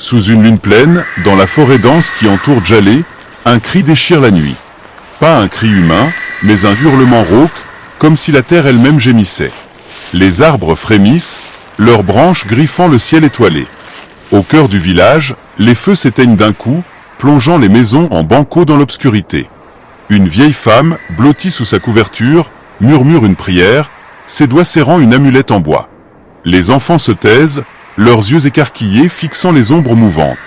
Sous une lune pleine, dans la forêt dense qui entoure Djalé, un cri déchire la nuit. Pas un cri humain, mais un hurlement rauque, comme si la terre elle-même gémissait. Les arbres frémissent, leurs branches griffant le ciel étoilé. Au cœur du village, les feux s'éteignent d'un coup, plongeant les maisons en banco dans l'obscurité. Une vieille femme, blottie sous sa couverture, murmure une prière, ses doigts serrant une amulette en bois. Les enfants se taisent, leurs yeux écarquillés fixant les ombres mouvantes.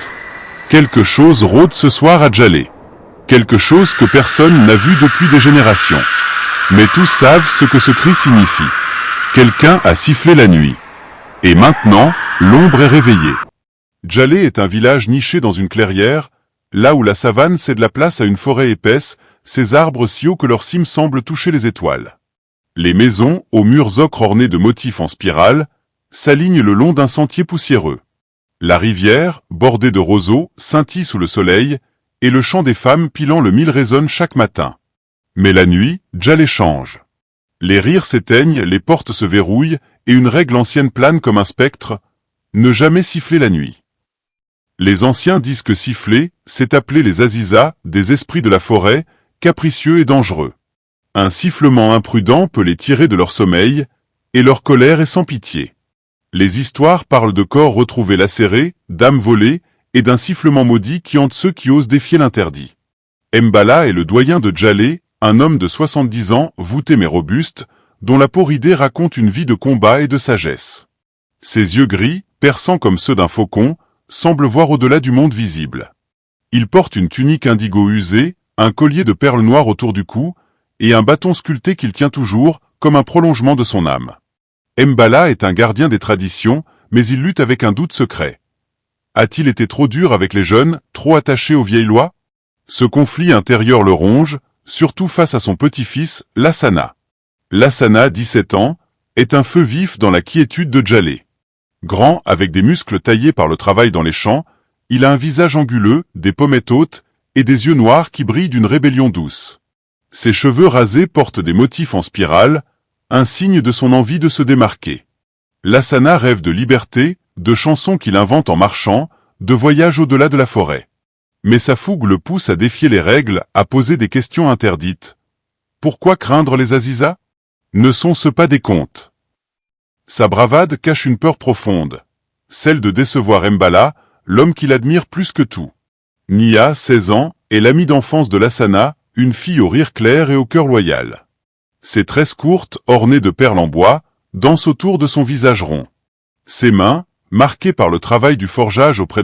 Quelque chose rôde ce soir à Djalé. Quelque chose que personne n'a vu depuis des générations. Mais tous savent ce que ce cri signifie. Quelqu'un a sifflé la nuit. Et maintenant, l'ombre est réveillée. Djalé est un village niché dans une clairière, là où la savane cède la place à une forêt épaisse, ces arbres si hauts que leurs cimes semblent toucher les étoiles. Les maisons, aux murs ocre ornés de motifs en spirale, s'alignent le long d'un sentier poussiéreux. La rivière, bordée de roseaux, scintille sous le soleil, et le chant des femmes pilant le mil résonne chaque matin. Mais la nuit, Djalé change. Les rires s'éteignent, les portes se verrouillent, et une règle ancienne plane comme un spectre, ne jamais siffler la nuit. Les anciens disent que siffler, c'est appeler les azizas, des esprits de la forêt, capricieux et dangereux. Un sifflement imprudent peut les tirer de leur sommeil, et leur colère est sans pitié. Les histoires parlent de corps retrouvés lacérés, d'âmes volées, et d'un sifflement maudit qui hante ceux qui osent défier l'interdit. Mbala est le doyen de Djalé, un homme de 70 ans, voûté mais robuste, dont la peau ridée raconte une vie de combat et de sagesse. Ses yeux gris, perçants comme ceux d'un faucon, semblent voir au-delà du monde visible. Il porte une tunique indigo usée, un collier de perles noires autour du cou, et un bâton sculpté qu'il tient toujours, comme un prolongement de son âme. Mbala est un gardien des traditions, mais il lutte avec un doute secret. A-t-il été trop dur avec les jeunes, trop attaché aux vieilles lois? Ce conflit intérieur le ronge, surtout face à son petit-fils, Lassana. Lassana, 17 ans, est un feu vif dans la quiétude de Djalé. Grand, avec des muscles taillés par le travail dans les champs, il a un visage anguleux, des pommettes hautes, et des yeux noirs qui brillent d'une rébellion douce. Ses cheveux rasés portent des motifs en spirale, un signe de son envie de se démarquer. Lassana rêve de liberté, de chansons qu'il invente en marchant, de voyages au-delà de la forêt. Mais sa fougue le pousse à défier les règles, à poser des questions interdites. Pourquoi craindre les azizas? Ne sont-ce pas des contes? Sa bravade cache une peur profonde, celle de décevoir Mbala, l'homme qu'il admire plus que tout. Nia, 16 ans, est l'amie d'enfance de Lassana, une fille au rire clair et au cœur loyal. Ses tresses courtes, ornées de perles en bois, dansent autour de son visage rond. Ses mains, marquées par le travail du forgeage auprès de